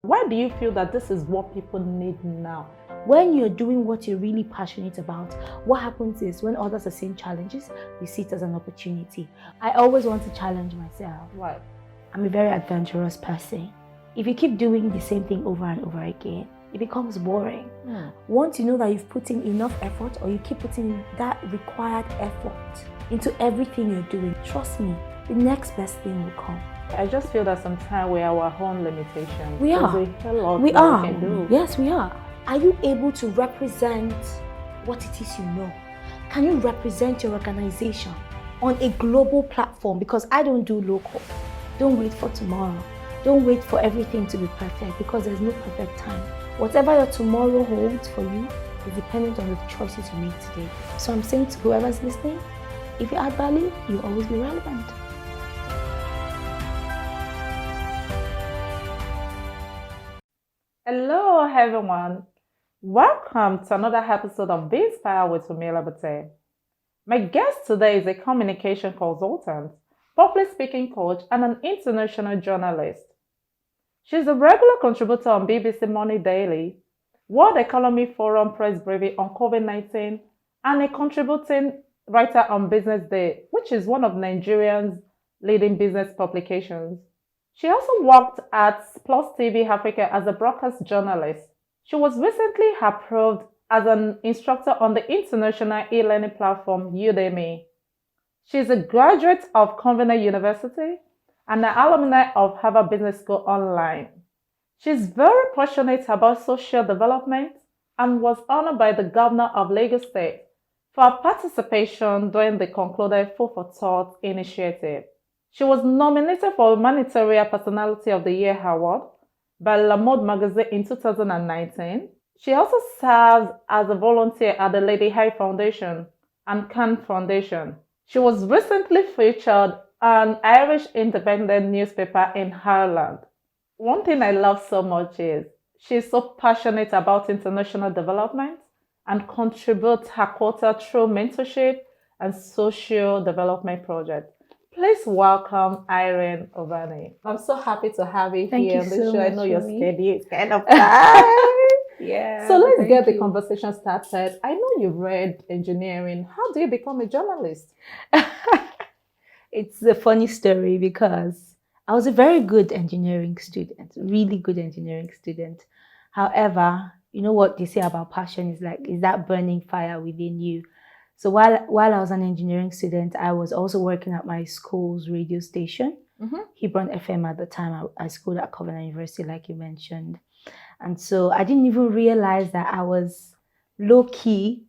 Why do you feel that this is what people need now? When you're doing what you're really passionate about, what happens is when others are seeing challenges, you see it as an opportunity. I always want to challenge myself. Right. I'm a very adventurous person. If you keep doing the same thing over and over again, it becomes boring. Once you know that you've put in enough effort, or you keep putting in that required effort into everything you're doing, trust me, the next best thing will come. I just feel that sometimes we are our own limitations. We are. We We can do. Yes, we are. Are you able to represent what it is you know? Can you represent your organization on a global platform? Because I don't do local. Don't wait for tomorrow. Don't wait for everything to be perfect, because there's no perfect time. Whatever your tomorrow holds for you is dependent on the choices you make today. So I'm saying to whoever's listening, if you add value, you'll always be relevant. Hello everyone. Welcome to another episode of Be Inspired with Umila Bate. My guest today is a communication consultant, public speaking coach, and an international journalist. She's a regular contributor on BBC Money Daily, World Economy Forum press briefing on COVID-19, and a contributing writer on Business Day, which is one of Nigeria's leading business publications. She also worked at Plus TV Africa as a broadcast journalist. She was recently approved as an instructor on the international e-learning platform Udemy. She is a graduate of Convener University and an alumni of Harvard Business School Online. She is very passionate about social development and was honored by the governor of Lagos State for her participation during the concluded Food for Thought initiative. She was nominated for Humanitarian Personality of the Year award by Le Monde magazine in 2019. She also serves as a volunteer at the Lady High Foundation and Can Foundation. She was recently featured an Irish independent newspaper in Ireland. One thing I love so much is she's so passionate about international development and contributes her quota through mentorship and social development projects. Please welcome Irene Ubani. I'm so happy to have you here on the show. I know your schedule is kind of tight. Yeah. So let's get the conversation started. I know you've read engineering. How do you become a journalist? It's a funny story because I was a very good engineering student, really good engineering student. However, you know what they say about passion is that burning fire within you. So while I was an engineering student, I was also working at my school's radio station, Hebron FM at the time. I schooled at Convener University, like you mentioned. And so I didn't even realize that I was low-key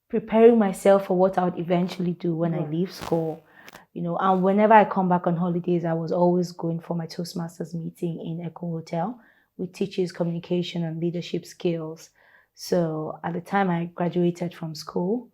preparing myself for what I would eventually do when I leave school. You know, and whenever I come back on holidays, I was always going for my Toastmasters meeting in Echo Hotel, which teaches communication and leadership skills. So at the time I graduated from school,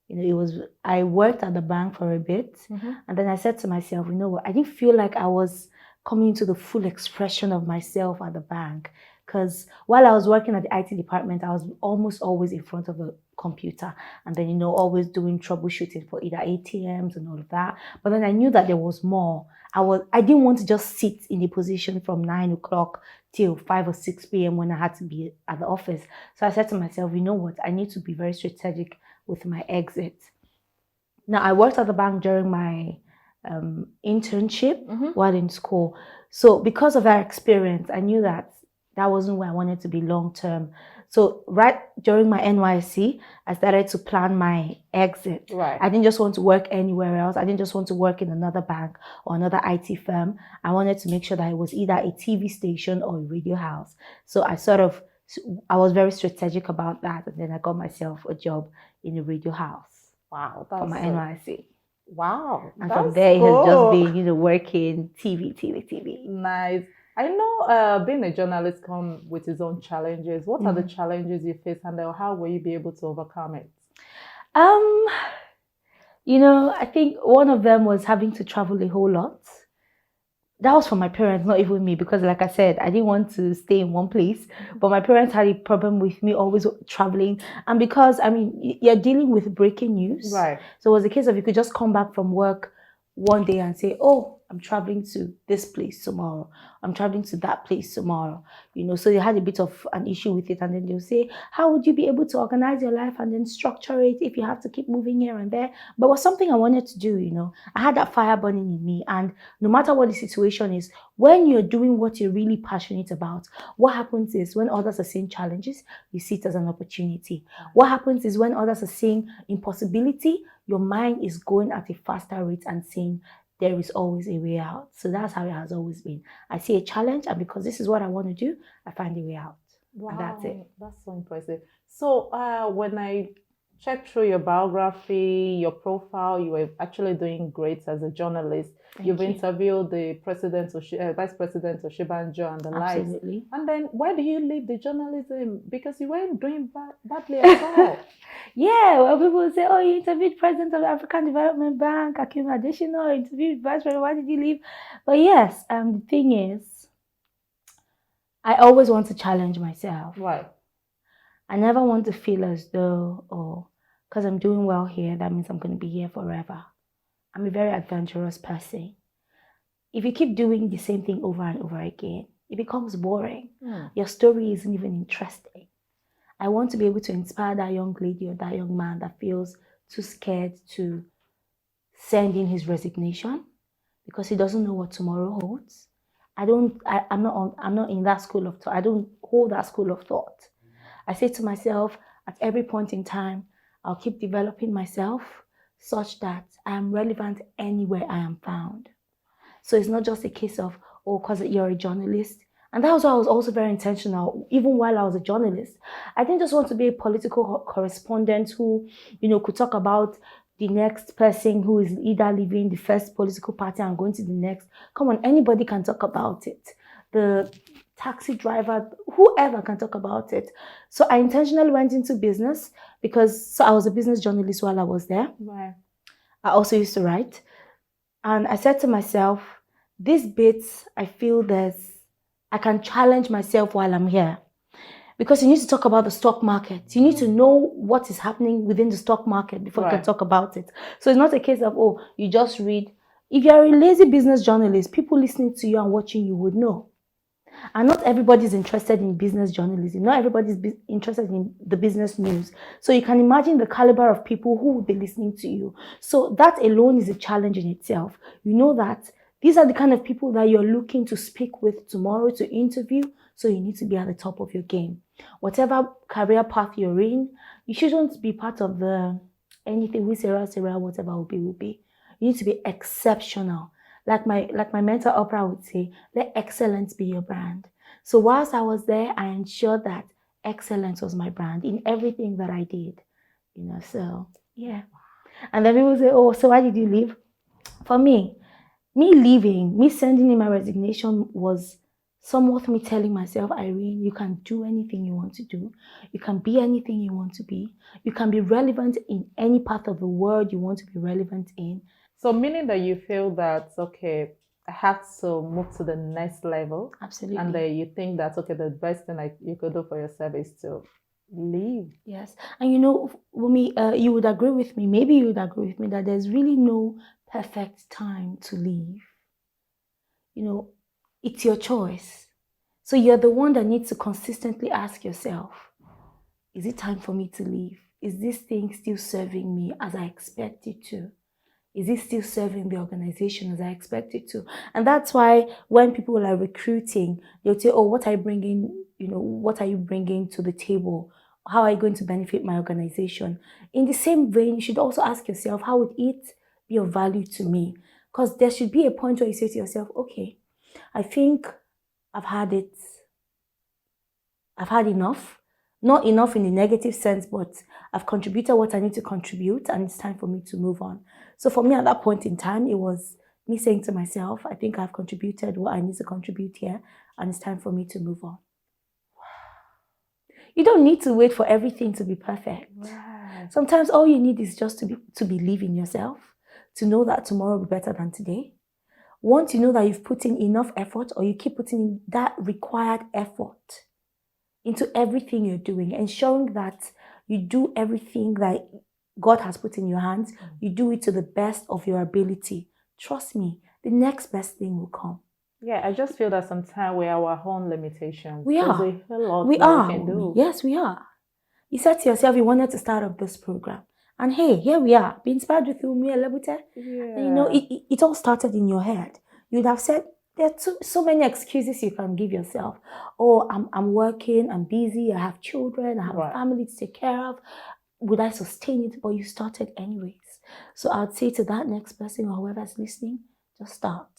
you know, I worked at the bank for a bit, and then I said to myself, you know what, I didn't feel like I was coming to the full expression of myself at the bank, because while I was working at the IT department, I was almost always in front of a computer, and then, you know, always doing troubleshooting for either ATMs and all of that. But then I knew that there was more. I didn't want to just sit in a position from 9 o'clock till 5 or 6 p.m. when I had to be at the office. So I said to myself, you know what, I need to be very strategic with my exit. Now, I worked at the bank during my internship while in school. So because of that experience, I knew that wasn't where I wanted to be long term. So right during my NYSC, I started to plan my exit. Right. I didn't just want to work anywhere else. I didn't just want to work in another bank or another IT firm. I wanted to make sure that it was either a TV station or a radio house. So I was very strategic about that, and then I got myself a job in a radio house. Wow, for my NYSC. Wow, and from there cool. It has just been, you know, working TV. Nice. I know being a journalist comes with its own challenges. What are the challenges you face, and how will you be able to overcome it? You know, I think one of them was having to travel a whole lot. That was for my parents, not even me, because like I said, I didn't want to stay in one place. But my parents had a problem with me always traveling. And because, I mean, you're dealing with breaking news. Right. So it was a case of you could just come back from work one day and say, oh, I'm traveling to this place tomorrow. I'm traveling to that place tomorrow. So they had a bit of an issue with it. And then they'll say, how would you be able to organize your life and then structure it if you have to keep moving here and there? But it was something I wanted to do. I had that fire burning in me. And no matter what the situation is, when you're doing what you're really passionate about, what happens is when others are seeing challenges, you see it as an opportunity. What happens is when others are seeing impossibility, your mind is going at a faster rate and saying there is always a way out. So that's how it has always been. I see a challenge, and because this is what I want to do, I find a way out. Wow, and that's it. That's so impressive. So when I checked through your biography, your profile, you were actually doing great as a journalist. You've interviewed the Vice President of Shibanjo and the likes. Absolutely. And then why do you leave the journalism? Because you weren't doing badly at all. Yeah, well, people say, oh, you interviewed President of the African Development Bank, Akim Adesina, interviewed Vice President, why did you leave? But yes, the thing is, I always want to challenge myself. Right. I never want to feel as though, because I'm doing well here, that means I'm going to be here forever. I'm a very adventurous person. If you keep doing the same thing over and over again, it becomes boring. Your story isn't even interesting. I want to be able to inspire that young lady or that young man that feels too scared to send in his resignation because he doesn't know what tomorrow holds. I'm not in that school of thought. I don't hold that school of thought. I say to myself, at every point in time, I'll keep developing myself such that I am relevant anywhere I am found. So it's not just a case of, because you're a journalist. And that was why I was also very intentional, even while I was a journalist. I didn't just want to be a political correspondent who, could talk about the next person who is either leaving the first political party and going to the next. Come on, anybody can talk about it. The taxi driver, whoever can talk about it. So I intentionally went into business because I was a business journalist while I was there. Right. I also used to write. And I said to myself, these bits, I feel I can challenge myself while I'm here. Because you need to talk about the stock market. You need to know what is happening within the stock market before you can talk about it. So it's not a case of, you just read. If you're a lazy business journalist, people listening to you and watching you would know. And not everybody's interested in business journalism. Not everybody's interested in the business news. So you can imagine the caliber of people who would be listening to you. So that alone is a challenge in itself. You know that these are the kind of people that you're looking to speak with tomorrow, to interview. So you need to be at the top of your game. Whatever career path you're in, you shouldn't be part of anything, whatever will be. You need to be exceptional. Like my mentor Oprah would say, let excellence be your brand. So whilst I was there, I ensured that excellence was my brand in everything that I did. So yeah. And then people say, so why did you leave? For me leaving, me sending in my resignation was somewhat me telling myself, Irene, you can do anything you want to do. You can be anything you want to be. You can be relevant in any part of the world you want to be relevant in. So meaning that you feel that, okay, I have to move to the next level. Absolutely. And then you think that, okay, the best thing you could do for yourself is to leave. Yes. And Wumi, you would agree with me, maybe you would agree with me that there's really no perfect time to leave. It's your choice. So you're the one that needs to consistently ask yourself, is it time for me to leave? Is this thing still serving me as I expect it to? Is it still serving the organization as I expect it to? And that's why when people are recruiting, they'll say, what are you bringing, what are you bringing to the table? How are you going to benefit my organization? In the same vein, you should also ask yourself, how would it be of value to me? Because there should be a point where you say to yourself, okay, I think I've had enough. Not enough in the negative sense, but I've contributed what I need to contribute and it's time for me to move on. So for me at that point in time, it was me saying to myself, I think I've contributed what I need to contribute here and it's time for me to move on. You don't need to wait for everything to be perfect. Right. Sometimes all you need is just to believe in yourself, to know that tomorrow will be better than today. Once you know that you've put in enough effort or you keep putting in that required effort into everything you're doing, ensuring that you do everything that God has put in your hands, you do it to the best of your ability. Trust me, the next best thing will come. Yeah, I just feel that sometimes we are our own limitations. We are. There's a whole lot We that are. we can do. Yes, we are. You said to yourself you wanted to start up this program. And hey, here we are. Be inspired with me, Lebute. Yeah. And you know, it all started in your head. You'd have said, there are so many excuses you can give yourself. Oh, I'm working, I'm busy, I have children, I have a family to take care of. Would I sustain it? But you started anyways. So I'd say to that next person or whoever's listening, just start.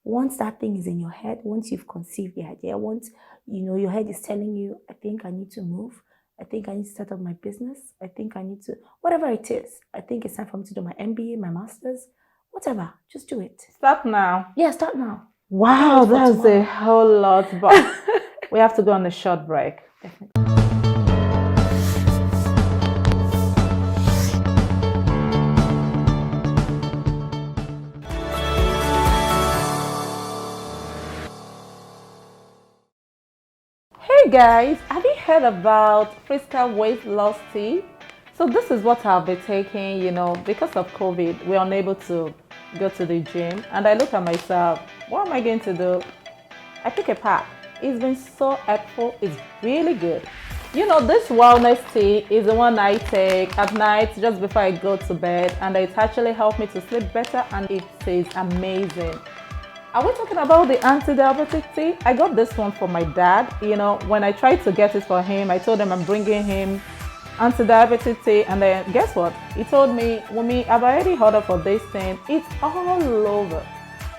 Once that thing is in your head, once you've conceived the idea, once your head is telling you, I think I need to move, I think I need to start up my business, I think I need to, whatever it is, I think it's time for me to do my MBA, my master's, whatever, just do it. Start now. Yeah, start now. Wow, that's a whole lot, but we have to go on a short break. Definitely. Hey guys, have you heard about Frisca weight loss tea? So this is what I've been taking, because of COVID, we're unable to go to the gym. And I look at myself, what am I going to do? I took a pack. It's been so helpful. It's really good. This wellness tea is the one I take at night just before I go to bed. And it actually helped me to sleep better and it is amazing. Are we talking about the anti-diabetic tea? I got this one for my dad. When I tried to get it for him, I told him I'm bringing him anti-diabetic tea, and then guess what? He told me, Wumi, I've already ordered for this thing. It's all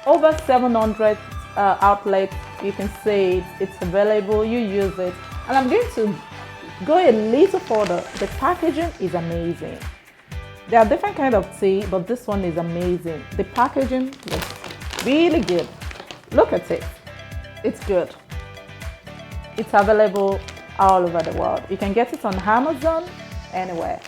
over 700 outlets. You can see it. It's available. You use it, and I'm going to go a little further. The packaging is amazing. There are different kinds of tea, but this one is amazing. The packaging looks really good. Look at it. It's good. It's available all over the world. You can get it on Amazon, anywhere.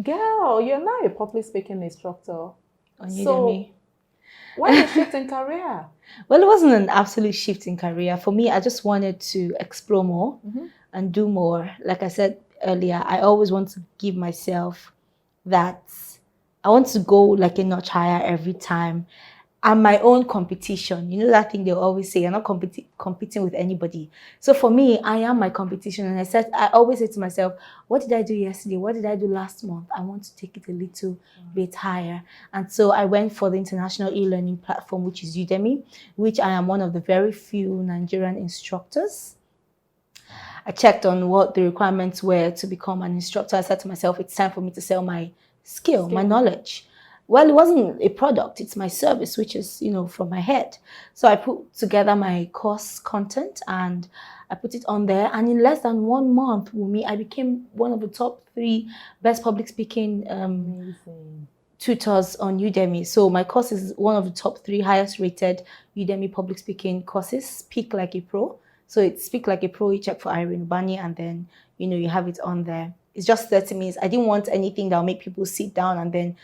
Girl, you're now a public speaking instructor. On Udemy. Why a shift in career? Well, it wasn't an absolute shift in career. For me, I just wanted to explore more and do more. Like I said earlier, I always want to give myself that. I want to go like a notch higher every time. I'm my own competition. You know that thing they always say, you're not competing with anybody. So for me, I am my competition. And I always say to myself, what did I do yesterday? What did I do last month? I want to take it a little bit higher. And so I went for the international e-learning platform, which is Udemy, which I am one of the very few Nigerian instructors. I checked on what the requirements were to become an instructor. I said to myself, it's time for me to sell my skill, my knowledge. Well, it wasn't a product, it's my service, which is, from my head. So I put together my course content and I put it on there. And in less than 1 month, Wumi, I became one of the top 3 best public speaking tutors on Udemy. So my course is one of the top 3 highest rated Udemy public speaking courses, Speak Like a Pro. So it's Speak Like a Pro, you check for Irene, Ubani, and then, you have it on there. It's just 30 minutes. I didn't want anything that will make people sit down and then,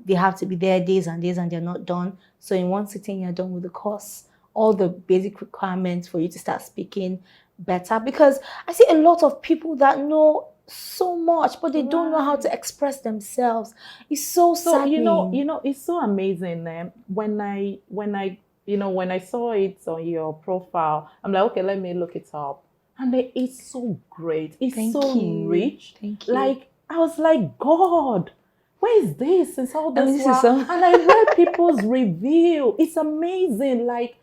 they have to be there days and days and they're not done. So in one sitting, you're done with the course. All the basic requirements for you to start speaking better. Because I see a lot of people that know so much, but they don't know how to express themselves. It's so saddening. It's so amazing. When I saw it on your profile, I'm like, okay, let me look it up. And it's so great. It's rich. Thank you. Like, I was like, God, where is this? Since all this while? And I read people's review. It's amazing. Like,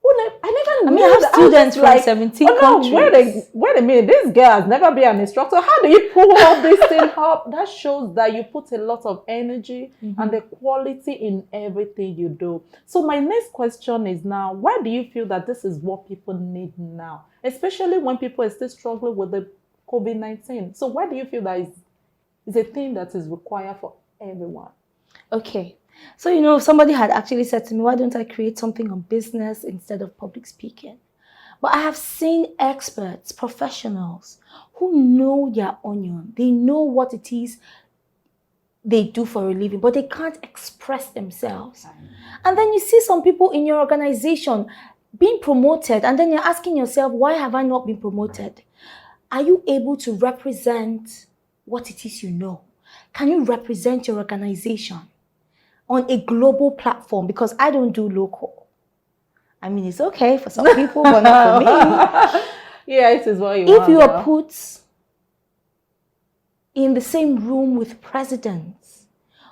I never knew. I have students from 17 countries. Wait a minute. This girl has never been an instructor. How do you pull all this thing up? That shows that you put a lot of energy and the quality in everything you do. So my next question is now, why do you feel that this is what people need now? Especially when people are still struggling with the COVID-19. So why do you feel that is a thing that is required for everyone? Okay. So, somebody had actually said to me, why don't I create something on business instead of public speaking? But I have seen experts, professionals who know their onion. They know what it is they do for a living, but they can't express themselves. And then you see some people in your organization being promoted, and then you're asking yourself, why have I not been promoted? Are you able to represent what it is you know? Can you represent your organization on a global platform? Because I don't do local. I mean, it's okay for some people, but not for me. Yeah, it is what you If want. you are put in the same room with presidents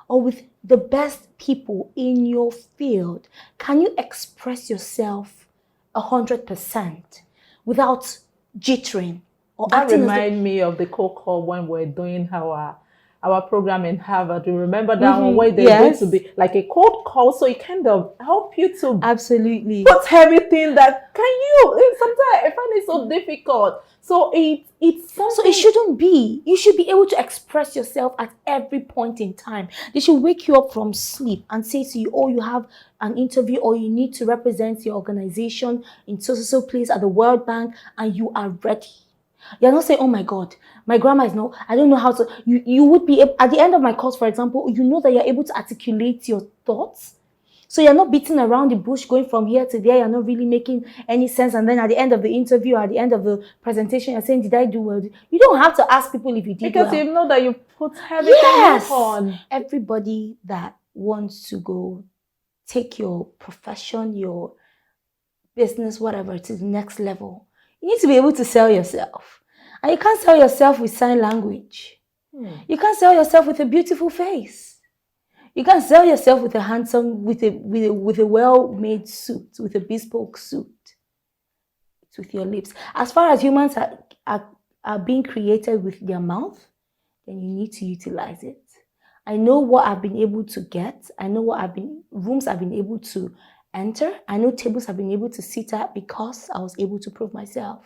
or with the best people in your field, can you express yourself 100% without jittering or That acting reminds me of the call when we're doing our program in Harvard. You remember that one where they're going to be like a cold call, so it kind of help you to absolutely put everything that can you. Sometimes I find it so difficult. So it's something. So it shouldn't be. You should be able to express yourself at every point in time. They should wake you up from sleep and say to you, oh, you have an interview or you need to represent your organization in so place at the World Bank, and you are ready. You're not saying, oh my God, my grammar is no, I don't know how to. You would be able, at the end of my course, for example, you know that you're able to articulate your thoughts. So you're not beating around the bush, going from here to there. You're not really making any sense. And then at the end of the interview, at the end of the presentation, you're saying, did I do well? You don't have to ask people if you did because well. you know that you put everything on. Everybody that wants to go take your profession, your business, whatever, to the next level, you need to be able to sell yourself. And you can't sell yourself with sign language. You can't sell yourself with a beautiful face. You can't sell yourself with a handsome, with a well-made suit, with a bespoke suit. It's with your lips. As far as humans are being created with their mouth, then you need to utilize it. I know what I've been able to get. I know what rooms I've been able to enter. I know tables I've been able to sit at because I was able to prove myself.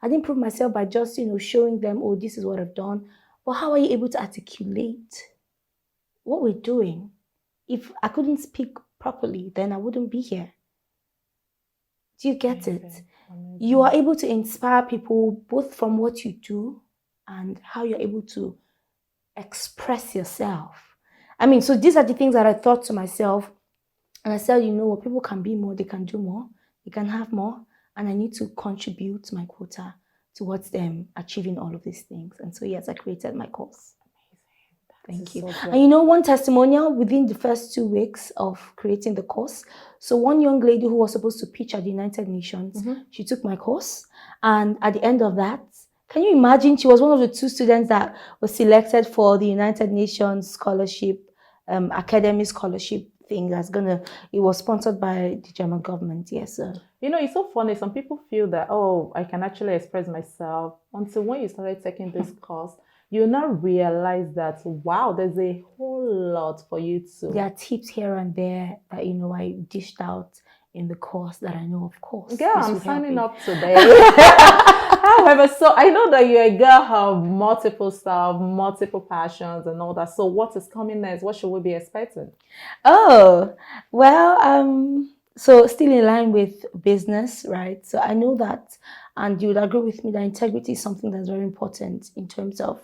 I didn't prove myself by just, showing them, oh, this is what I've done. But how are you able to articulate what we're doing? If I couldn't speak properly, then I wouldn't be here. Do you get it? You are able to inspire people both from what you do and how you're able to express yourself. I mean, so these are the things that I thought to myself. And I said, what, people can be more, they can do more, they can have more. And I need to contribute my quota towards them achieving all of these things. And so, yes, I created my course. Thank you. So and one testimonial within the first 2 weeks of creating the course. So one young lady who was supposed to pitch at the United Nations, she took my course. And at the end of that, can you imagine, she was one of the 2 students that was selected for the United Nations scholarship, academy scholarship thing it was sponsored by the German government. Yes, sir. It's so funny. Some people feel that, oh, I can actually express myself. Until when you started taking this course, you now realize that, wow, there's a whole lot for you to. There are tips here and there that, I dished out in the course that I know, of course. Yeah, I'm signing up today. However, so I know that you're a girl have multiple stuff, multiple passions and all that. So what is coming next? What should we be expecting? Oh, well, so still in line with business, right? So I know that, and you would agree with me that integrity is something that's very important in terms of,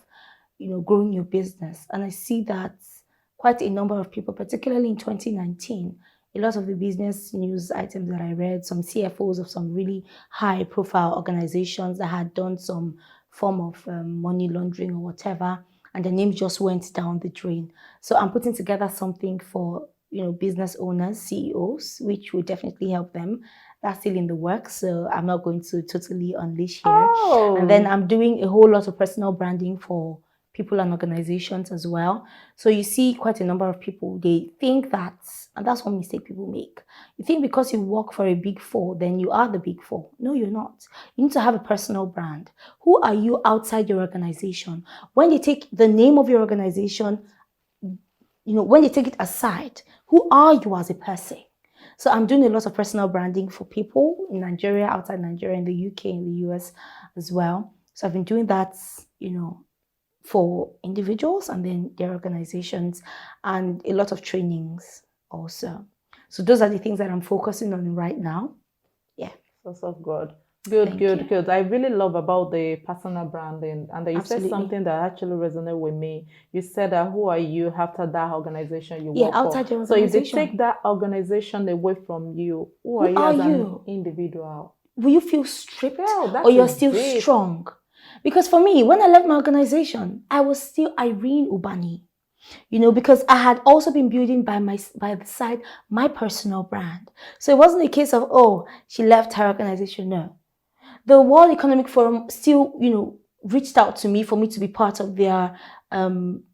growing your business. And I see that quite a number of people, particularly in 2019, a lot of the business news items that I read, some CFOs of some really high profile organizations that had done some form of money laundering or whatever, and the name just went down the drain. So I'm putting together something for, business owners, CEOs, which will definitely help them. That's still in the works, so I'm not going to totally unleash here. Oh. And then I'm doing a whole lot of personal branding for people and organizations as well. So you see quite a number of people, they think that, and that's one mistake people make. You think because you work for a big 4, then you are the big 4. No, you're not. You need to have a personal brand. Who are you outside your organization? When they take the name of your organization, when they take it aside, who are you as a person? So I'm doing a lot of personal branding for people in Nigeria, outside Nigeria, in the UK, in the US as well. So I've been doing that, for individuals and then their organizations, and a lot of trainings also. So those are the things that I'm focusing on right now. Yeah. So good. Good, Thank good, you. good. I really love about the personal branding, and that you said Absolutely. something that actually resonated with me. You said that who are you after that organization you Yeah, work for? outside your So if they organization. take that organization away from you, who are Who you are as an you? individual? Will you feel stripped Girl, or that you're is still deep. strong? Because for me, when I left my organization, I was still Irene Ubani. Because I had also been building by the side my personal brand. So it wasn't a case of, oh, she left her organization. No. The World Economic Forum still, reached out to me for me to be part of their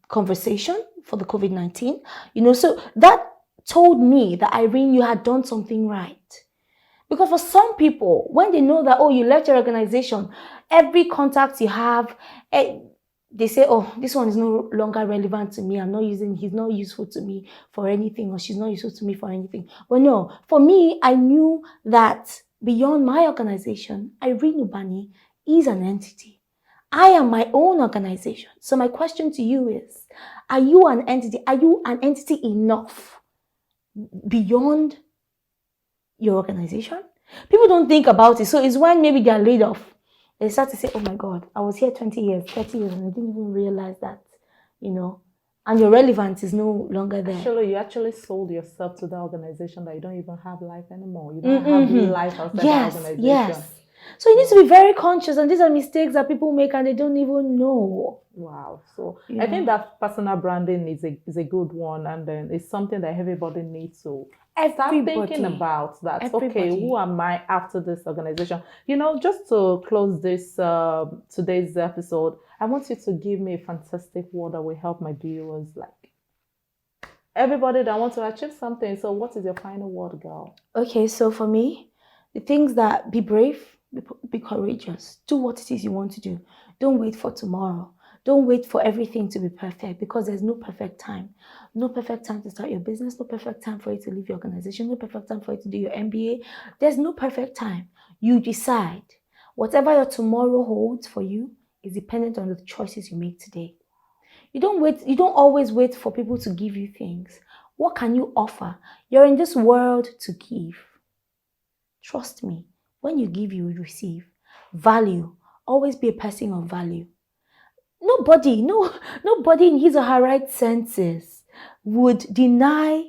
conversation for the COVID-19. So that told me that, Irene, you had done something right. Because for some people, when they know that, oh, you left your organization, every contact you have, they say, oh, this one is no longer relevant to me. He's not useful to me for anything, or she's not useful to me for anything. But no, for me, I knew that beyond my organization, Irene Ubani is an entity. I am my own organization. So my question to you is, are you an entity? Are you an entity enough beyond your organization? People don't think about it. So it's when maybe they're laid off, they start to say, oh my God, I was here 20 years, 30 years, and I didn't even realize that, and your relevance is no longer there. Actually, you actually sold yourself to the organization that you don't even have life anymore. You don't have life outside the organization. Yes. So you need to be very conscious, and these are mistakes that people make and they don't even know. Wow. So I think that personal branding is a good one, and then it's something that everybody needs to start thinking about. That okay, who am I after this organization? Just to close this today's episode, I want you to give me a fantastic word that will help my viewers, like everybody that wants to achieve something. So what is your final word, girl? Okay, so for me, the things that be brave, be courageous, do what it is you want to do. Don't wait for tomorrow. Don't wait for everything to be perfect, because there's no perfect time. No perfect time to start your business, no perfect time for you to leave your organization, no perfect time for you to do your MBA. There's no perfect time. You decide. Whatever your tomorrow holds for you is dependent on the choices you make today. You don't always wait for people to give you things. What can you offer? You're in this world to give. Trust me, when you give, you will receive. Value. Always be a person of value. Nobody in his or her right senses would deny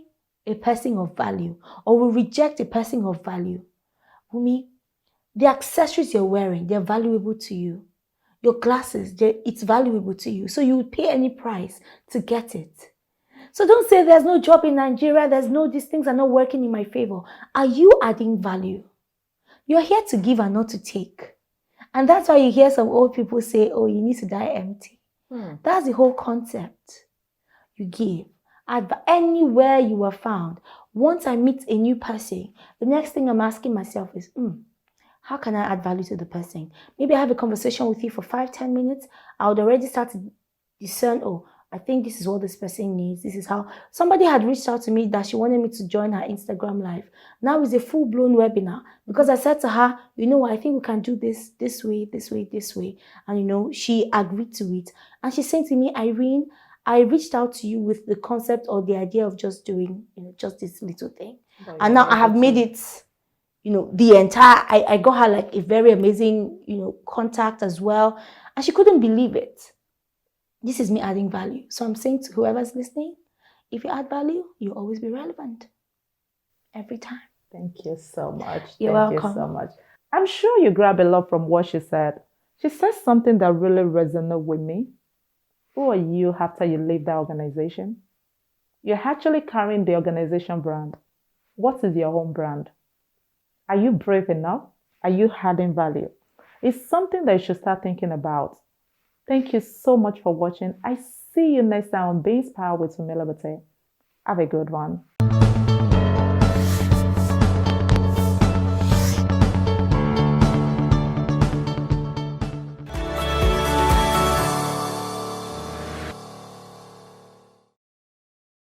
a person of value or will reject a person of value. Wumi, the accessories you're wearing, they're valuable to you. Your glasses, it's valuable to you. So you would pay any price to get it. So don't say there's no job in Nigeria, these things are not working in my favor. Are you adding value? You're here to give and not to take. And that's why you hear some old people say, oh, you need to die empty. That's the whole concept. You give. Anywhere you are found, once I meet a new person, the next thing I'm asking myself is, how can I add value to the person? Maybe I have a conversation with you for 5-10 minutes. I would already start to discern, oh, I think this is what this person needs. This is how somebody had reached out to me that she wanted me to join her Instagram live. Now it's a full-blown webinar because I said to her, I think we can do this way. And she agreed to it. And she said to me, Irene, I reached out to you with the concept or the idea of just doing, just this little thing. And now I have made it, the entire, I got her like a very amazing, contact as well. And she couldn't believe it. This is me adding value. So I'm saying to whoever's listening, if you add value, you'll always be relevant. Every time. Thank you so much. You're welcome. Thank you so much. I'm sure you grab a lot from what she said. She said something that really resonated with me. Who are you after you leave that organization? You're actually carrying the organization brand. What is your own brand? Are you brave enough? Are you adding value? It's something that you should start thinking about. Thank you so much for watching. I see you next time on Be Inspired with Sumila Bate. Have a good one.